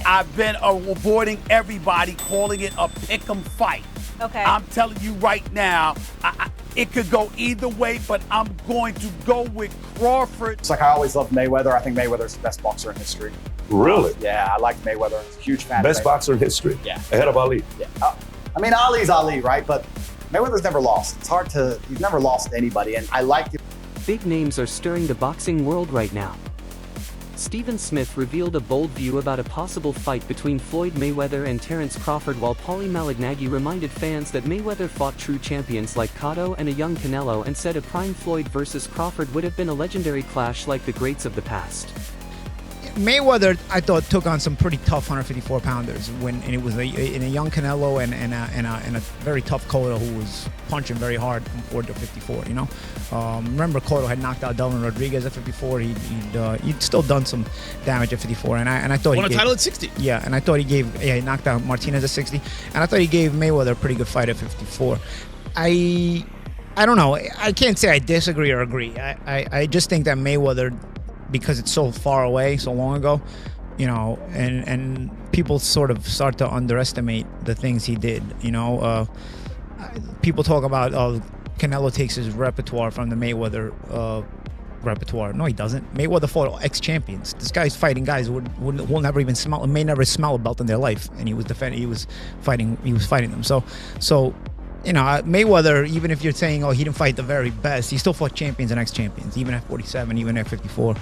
I've been avoiding everybody calling it a pick'em fight. Okay. I'm telling you right now, it could go either way, but I'm going to go with Crawford. It's like I always loved Mayweather. I think Mayweather's the best boxer in history. Really? Yeah, I like Mayweather. I'm a huge fan Best of Mayweather. boxer in history? Yeah. Ahead of Ali? Yeah. I mean, Ali's Ali, right? But Mayweather's never lost. It's hard to, he's never lost to anybody, and I like it. Big names are stirring the boxing world right now. Stephen Smith revealed a bold view about a possible fight between Floyd Mayweather and Terence Crawford, while Paulie Malignaggi reminded fans that Mayweather fought true champions like Cotto and a young Canelo, and said a prime Floyd versus Crawford would have been a legendary clash like the greats of the past. Mayweather, I thought, took on some pretty tough 154-pounders and it was in a young Canelo and a very tough Cotto who was punching very hard from 40 to 54. You know, remember Cotto had knocked out Delvin Rodriguez at 54. He'd still done some damage at 54, and I thought won a title at 60. Yeah, and I thought he knocked out Martinez at 60, and I thought he gave Mayweather a pretty good fight at 54. I don't know. I can't say I disagree or agree. I just think that Mayweather, because it's so far away, so long ago, you know, and people sort of start to underestimate the things he did, you know. People talk about, Canelo takes his repertoire from the Mayweather repertoire. No, he doesn't. Mayweather fought ex-champions. This guy's fighting guys who will never even smell, may never smell a belt in their life, and he was fighting them. So you know, Mayweather, even if you're saying, he didn't fight the very best, he still fought champions and ex-champions, even at 47, even at 54.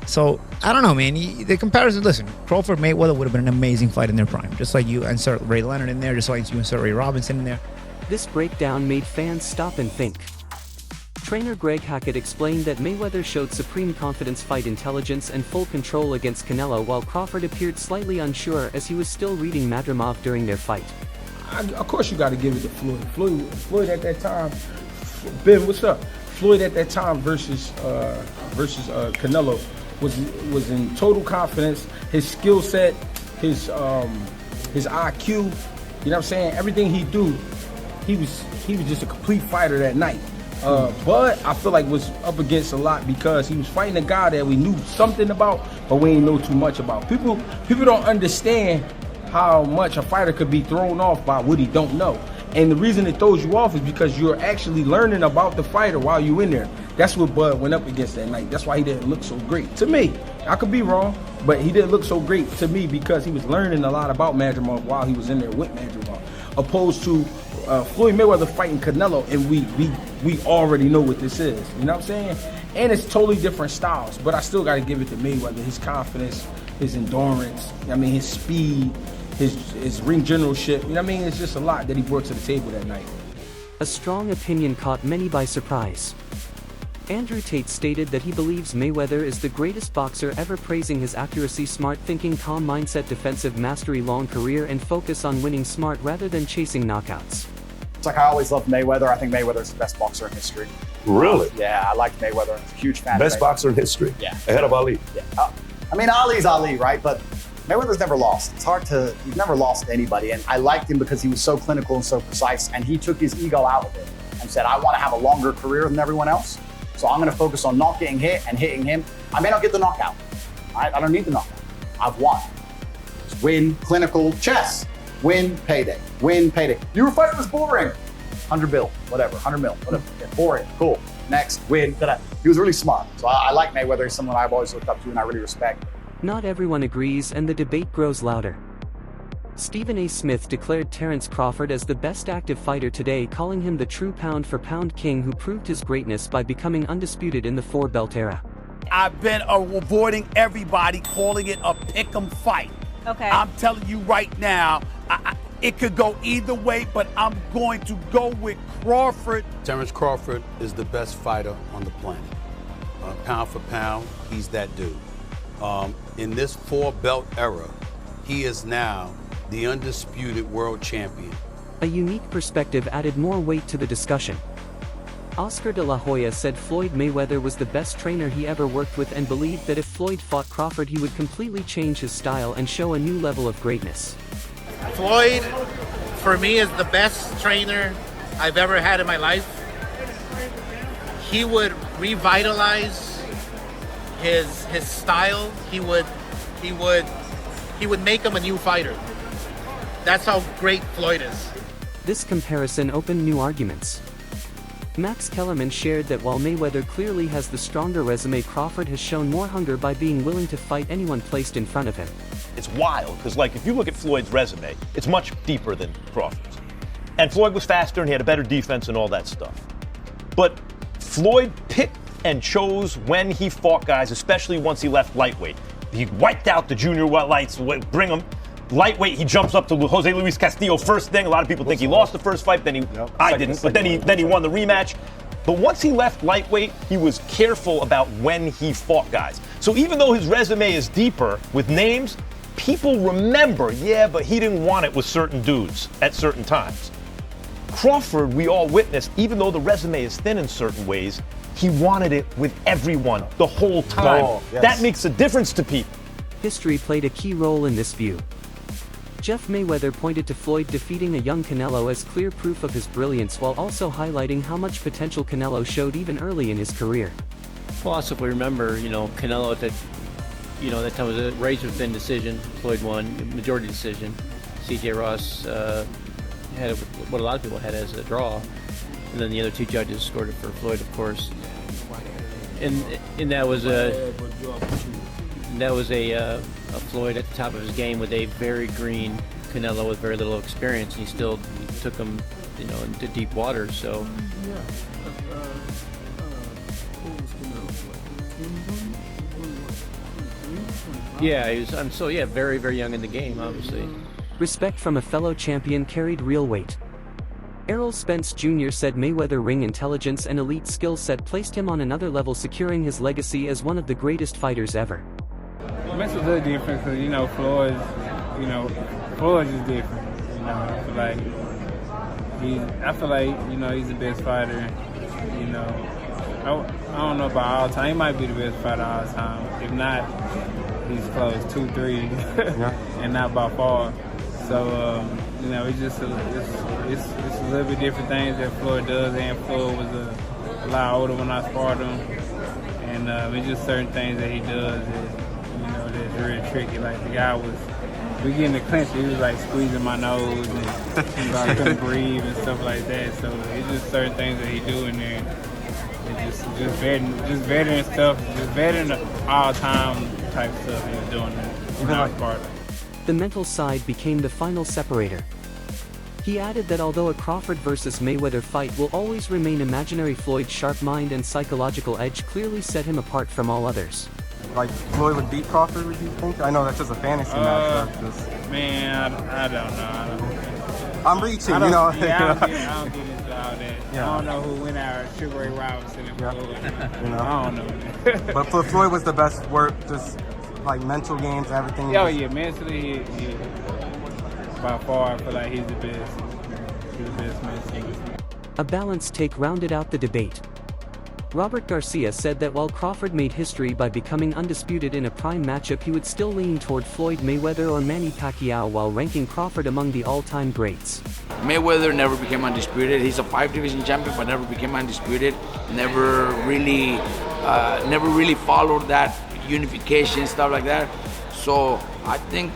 So, I don't know, man. The comparison, listen, Crawford-Mayweather would have been an amazing fight in their prime. Just like you insert Ray Leonard in there, just like you insert Ray Robinson in there. This breakdown made fans stop and think. Trainer Greg Hackett explained that Mayweather showed supreme confidence, fight intelligence, and full control against Canelo, while Crawford appeared slightly unsure as he was still reading Madrimov during their fight. Of course you got to give it to Floyd. Floyd at that time, Ben, what's up? Floyd at that time versus Canelo was in total confidence. His skill set, his IQ, you know what I'm saying? Everything he do, he was just a complete fighter that night. But I feel like was up against a lot because he was fighting a guy that we knew something about, but we didn't know too much about. People don't understand how much a fighter could be thrown off by what he don't know. And the reason it throws you off is because you're actually learning about the fighter while you're in there. That's what Bud went up against that night. That's why he didn't look so great. To me, I could be wrong, but he didn't look so great to me because he was learning a lot about Madrimov while he was in there with Madrimov. Opposed to Floyd Mayweather fighting Canelo, and we already know what this is. You know what I'm saying? And it's totally different styles, but I still got to give it to Mayweather. His confidence, his endurance, his speed, his ring generalship, you know what I mean? It's just a lot that he brought to the table that night. A strong opinion caught many by surprise. Andrew Tate stated that he believes Mayweather is the greatest boxer ever, praising his accuracy, smart thinking, calm mindset, defensive mastery, long career, and focus on winning smart rather than chasing knockouts. It's like I always loved Mayweather. I think Mayweather's the best boxer in history. Really? Yeah, I like Mayweather. I'm a huge fan Best of Mayweather. boxer in history? Yeah. Ahead of Ali? Yeah. I mean, Ali's Ali, right? But Mayweather's never lost. It's hard to, he's never lost to anybody. And I liked him because he was so clinical and so precise. And he took his ego out of it and said, I want to have a longer career than everyone else. So I'm going to focus on not getting hit and hitting him. I may not get the knockout. I don't need the knockout. I've won. Just win, clinical, chess. Win, payday. Win, payday. Your fight was boring. 100 bill, whatever, 100 mil, whatever. Yeah, boring, cool. Next, win, da-da. He was really smart. So I like Mayweather. He's someone I've always looked up to and I really respect. Not everyone agrees, and the debate grows louder. Stephen A. Smith declared Terence Crawford as the best active fighter today, calling him the true pound-for-pound king who proved his greatness by becoming undisputed in the four-belt era. I've been avoiding everybody calling it a pick'em fight. Okay. I'm telling you right now, it could go either way, but I'm going to go with Crawford. Terence Crawford is the best fighter on the planet. Pound for pound, he's that dude. In this four-belt era, he is now the undisputed world champion. A unique perspective added more weight to the discussion. Oscar de la Hoya said Floyd Mayweather was the best trainer he ever worked with and believed that if Floyd fought Crawford he would completely change his style and show a new level of greatness. Floyd, for me, is the best trainer I've ever had in my life. He would revitalize his style. He would he would make him a new fighter. That's how great Floyd is. This comparison opened new arguments. Max Kellerman shared that while Mayweather clearly has the stronger resume, Crawford has shown more hunger by being willing to fight anyone placed in front of him. It's wild, because like if you look at Floyd's resume, it's much deeper than Crawford's. And Floyd was faster and he had a better defense and all that stuff. But Floyd picked and chose when he fought guys, especially once he left lightweight. He wiped out the junior lights, bring him. Lightweight, he jumps up to Jose Luis Castillo first thing. A lot of people think he lost the first fight, then I didn't, but then he won the rematch. But once he left lightweight, he was careful about when he fought guys. So even though his resume is deeper with names, people remember, yeah, but he didn't want it with certain dudes at certain times. Crawford, we all witnessed, even though the resume is thin in certain ways, he wanted it with everyone the whole time. Oh, yes. That makes a difference to people. History played a key role in this view. Jeff Mayweather pointed to Floyd defeating a young Canelo as clear proof of his brilliance, while also highlighting how much potential Canelo showed even early in his career. Well, also if we remember, Canelo at that, that time was a razor-thin decision. Floyd won, majority decision. C.J. Ross had what a lot of people had as a draw, and then the other two judges scored it for Floyd, of course. And that was a Floyd at the top of his game with a very green Canelo with very little experience, and he still took him, into deep waters. So. Yeah, he was. Very, very young in the game, obviously. Respect from a fellow champion carried real weight. Errol Spence Jr. said Mayweather ring intelligence and elite skill set placed him on another level, securing his legacy as one of the greatest fighters ever. Makes a little difference because, Floyd's just different. I feel like he's the best fighter. I don't know about all time. He might be the best fighter all time. If not, he's close 2-3, and not by far. So it's just it's a little bit different things that Floyd does. And Floyd was a lot older when I sparred him, and it's just certain things that he does that's very tricky. Like the guy we get in the clinch, he was like squeezing my nose, and I couldn't breathe and stuff like that. So it's just certain things that he do in there. It's just veteran stuff, just veteran all-time type stuff he was doing there. The mental side became the final separator. He added that although a Crawford versus Mayweather fight will always remain imaginary, Floyd's sharp mind and psychological edge clearly set him apart from all others. Like Floyd would beat Crawford, would you think? I know that's just a fantasy matchup. Man, I don't know. I'm reaching, I don't get into all that. Yeah. I don't know who went out, Sugar Ray Robinson and Floyd. I don't know. But for Floyd was the best work, just like mental games, everything. Oh yeah, mentally, by far, I feel like he's the best. He's the best mentally. A balanced take rounded out the debate. Robert Garcia said that while Crawford made history by becoming undisputed in a prime matchup, he would still lean toward Floyd Mayweather or Manny Pacquiao, while ranking Crawford among the all-time greats. Mayweather never became undisputed. He's a 5-division champion, but never became undisputed. Never really followed that unification, stuff like that. So I think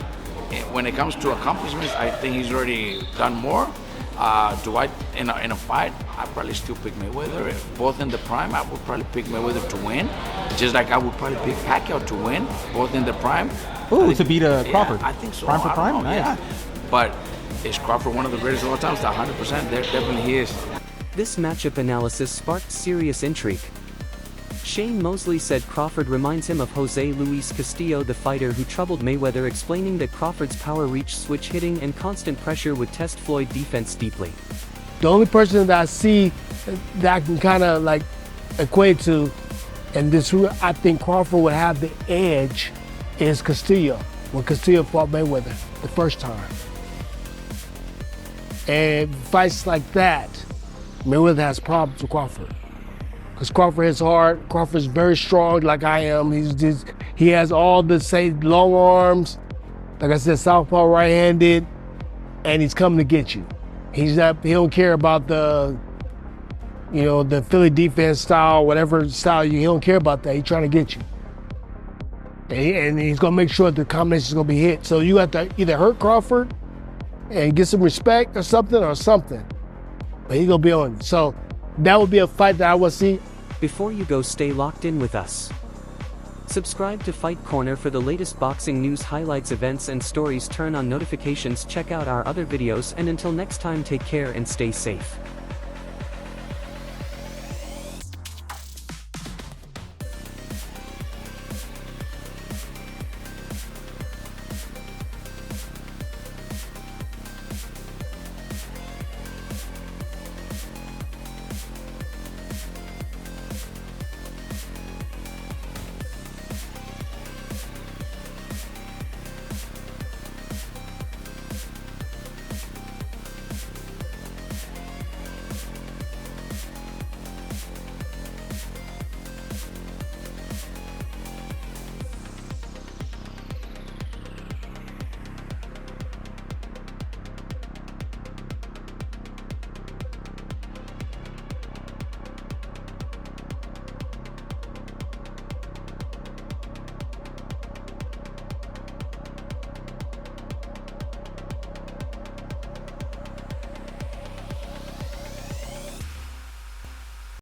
when it comes to accomplishments, I think he's already done more. In a fight, I probably still pick Mayweather. Both in the prime, I would probably pick Mayweather to win. Just like I would probably pick Pacquiao to win, both in the prime. Ooh, to beat Crawford. I think so. Prime for prime? Nice. Yeah. But is Crawford one of the greatest of all time? 100%. Definitely he is. This matchup analysis sparked serious intrigue. Shane Mosley said Crawford reminds him of Jose Luis Castillo, the fighter who troubled Mayweather, explaining that Crawford's power reach, switch hitting, and constant pressure would test Floyd's defense deeply. The only person that I see that I can kind of like equate to, and this I think Crawford would have the edge, is Castillo, when Castillo fought Mayweather the first time. And fights like that, Mayweather has problems with Crawford. Because Crawford hits hard, Crawford's very strong like I am. He has all the same long arms, like I said, southpaw right-handed, and he's coming to get you. He don't care about the Philly defense style, whatever style he don't care about that. He's trying to get you. and he's gonna make sure the combination is gonna be hit. So you have to either hurt Crawford and get some respect or something. But he's gonna be on it. So that would be a fight that I would see. Before you go, stay locked in with us. Subscribe to Fight Corner for the latest boxing news, highlights, events, and stories. Turn on notifications. Check out our other videos, and until next time, take care and stay safe.